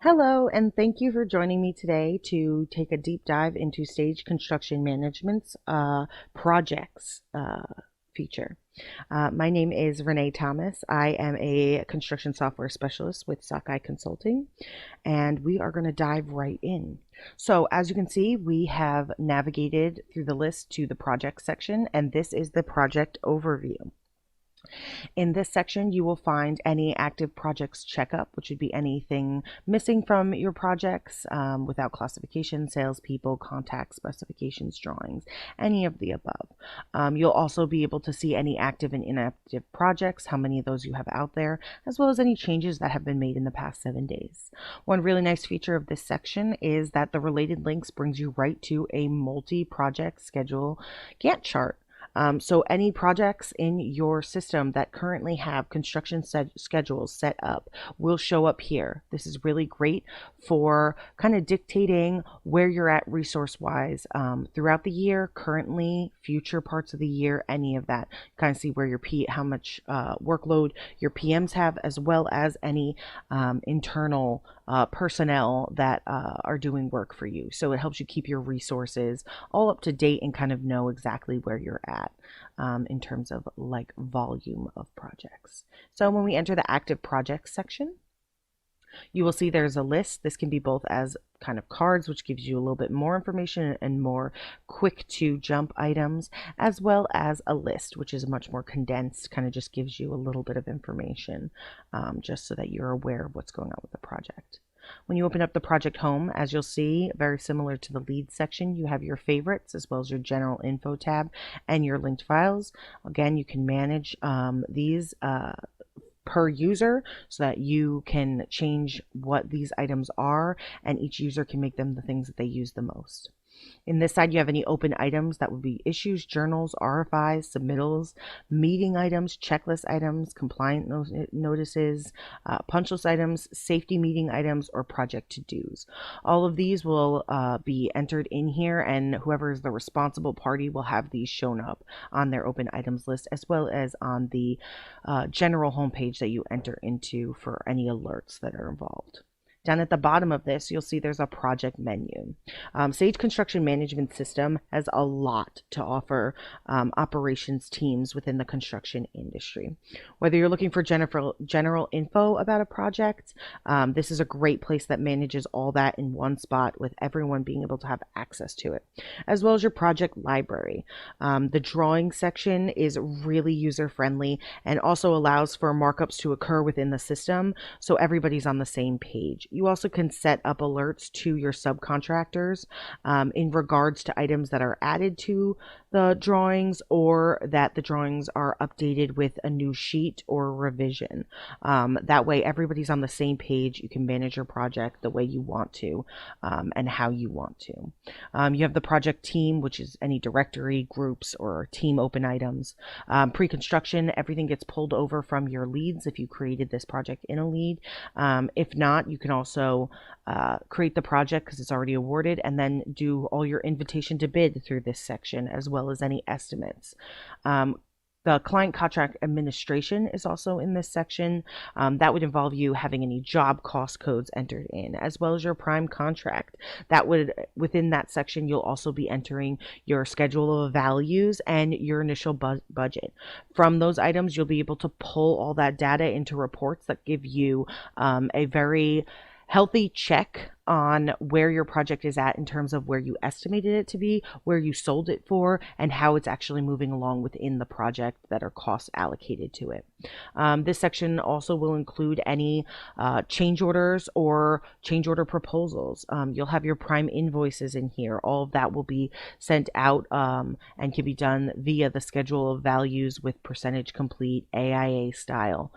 Hello, and thank you for joining me today to take a deep dive into Sage Construction Management's projects feature. My name is Renee Thomas. I am a construction software specialist with Sockeye Consulting, and we are going to dive right in. So, as you can see, we have navigated through the list to the project section, and this is the project overview. In this section, you will find any active projects checkup, which would be anything missing from your projects without classification, salespeople, contact specifications, drawings, any of the above. You'll also be able to see any active and inactive projects, how many of those you have out there, as well as any changes that have been made in the past 7 days. One really nice feature of this section is that the related links brings you right to a multi-project schedule Gantt chart. So any projects in your system that currently have construction schedules set up will show up here. This is really great for kind of dictating where you're at resource-wise throughout the year, currently, future parts of the year, any of that. Kind of see where your how much workload your PMs have, as well as any internal personnel that are doing work for you. So it helps you keep your resources all up to date and kind of know exactly where you're at in terms of like volume of projects. So when we enter the active projects section, you will see there's a list. This can be both as kind of cards, which gives you a little bit more information and more quick to jump items, as well as a list, which is much more condensed, kind of just gives you a little bit of information just so that you're aware of what's going on with the project. When you open up the project home, as you'll see, very similar to the lead section, you have your favorites as well as your general info tab and your linked files. Again, you can manage these per user so that you can change what these items are, and each user can make them the things that they use the most. In this side, you have any open items that would be issues, journals, RFIs, submittals, meeting items, checklist items, compliant notices, punch list items, safety meeting items, or project to-dos. All of these will be entered in here, and whoever is the responsible party will have these shown up on their open items list, as well as on the general homepage that you enter into for any alerts that are involved. Down at the bottom of this, you'll see there's a project menu. Sage Construction Management System has a lot to offer operations teams within the construction industry. Whether you're looking for general info about a project, this is a great place that manages all that in one spot with everyone being able to have access to it, as well as your project library. The drawing section is really user-friendly and also allows for markups to occur within the system so everybody's on the same page. You also can set up alerts to your subcontractors in regards to items that are added to the drawings or that the drawings are updated with a new sheet or revision. That way everybody's on the same page. You can manage your project the way you want to and how you want to. You have the project team, which is any directory, groups, or team open items. Pre-construction, everything gets pulled over from your leads if you created this project in a lead. If not, you can also create the project because it's already awarded, and then do all your invitation to bid through this section, as well as any estimates. The client contract administration is also in this section. That would involve you having any job cost codes entered in, as well as your prime contract. That would, within that section, you'll also be entering your schedule of values and your initial budget. From those items, you'll be able to pull all that data into reports that give you a very healthy check on where your project is at in terms of where you estimated it to be, where you sold it for, and how it's actually moving along within the project that are costs allocated to it. This section also will include any change orders or change order proposals. You'll have your prime invoices in here. All of that will be sent out and can be done via the schedule of values with percentage complete AIA style.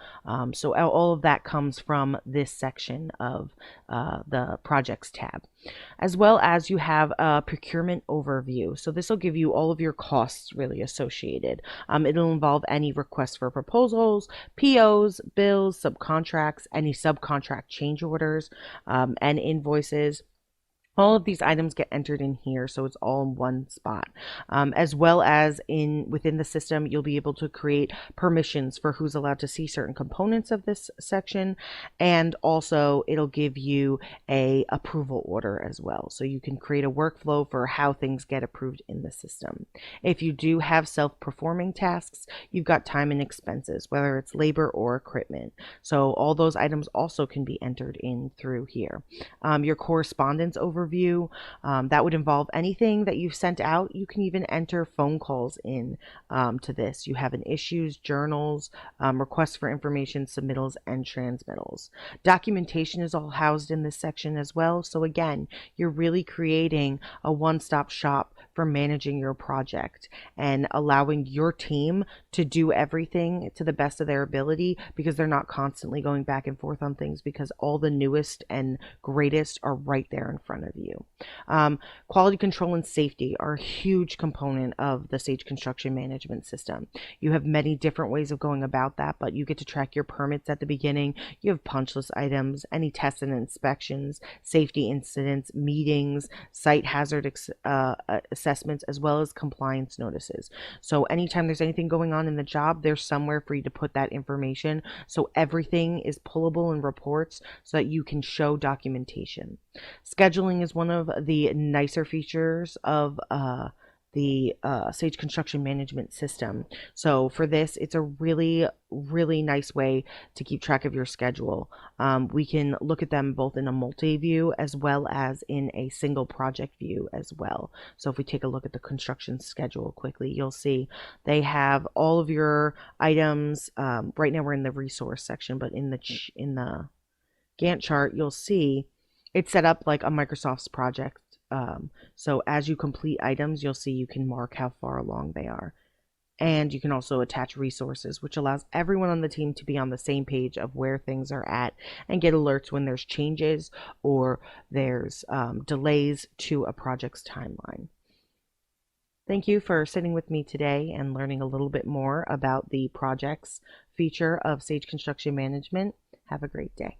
So all of that comes from this section of the projects tab, as well as you have a procurement overview. So this will give you all of your costs really associated. It'll involve any requests for proposals, POs, bills, subcontracts, any subcontract change orders, and invoices. All of these items get entered in here, so it's all in one spot. As well as within the system, you'll be able to create permissions for who's allowed to see certain components of this section, and also it'll give you a approval order as well. So you can create a workflow for how things get approved in the system. If you do have self-performing tasks, you've got time and expenses, whether it's labor or equipment. So all those items also can be entered in through here. Your correspondence overview, that would involve anything that you've sent out. You can even enter phone calls in to this. You have an issues, journals, requests for information, submittals, and transmittals. Documentation is all housed in this section as well. So again, you're really creating a one-stop shop for managing your project and allowing your team to do everything to the best of their ability, because they're not constantly going back and forth on things, because all the newest and greatest are right there in front of you. Quality control and safety are a huge component of the Sage Construction Management System. You have many different ways of going about that, but you get to track your permits at the beginning. You have punch list items, any tests and inspections, safety incidents, meetings, site hazard assessments, as well as compliance notices. So anytime there's anything going on in the job, there's somewhere for you to put that information. So everything is pullable in reports so that you can show documentation. Scheduling is one of the nicer features of the Sage Construction Management System. So for this, it's a really, really nice way to keep track of your schedule. We can look at them both in a multi-view as well as in a single project view as well. So if we take a look at the construction schedule quickly, you'll see they have all of your items. Right now we're in the resource section, but in the Gantt chart, you'll see it's set up like a Microsoft's project. So as you complete items, you'll see you can mark how far along they are. And you can also attach resources, which allows everyone on the team to be on the same page of where things are at and get alerts when there's changes or there's delays to a project's timeline. Thank you for sitting with me today and learning a little bit more about the projects feature of Sage Construction Management. Have a great day.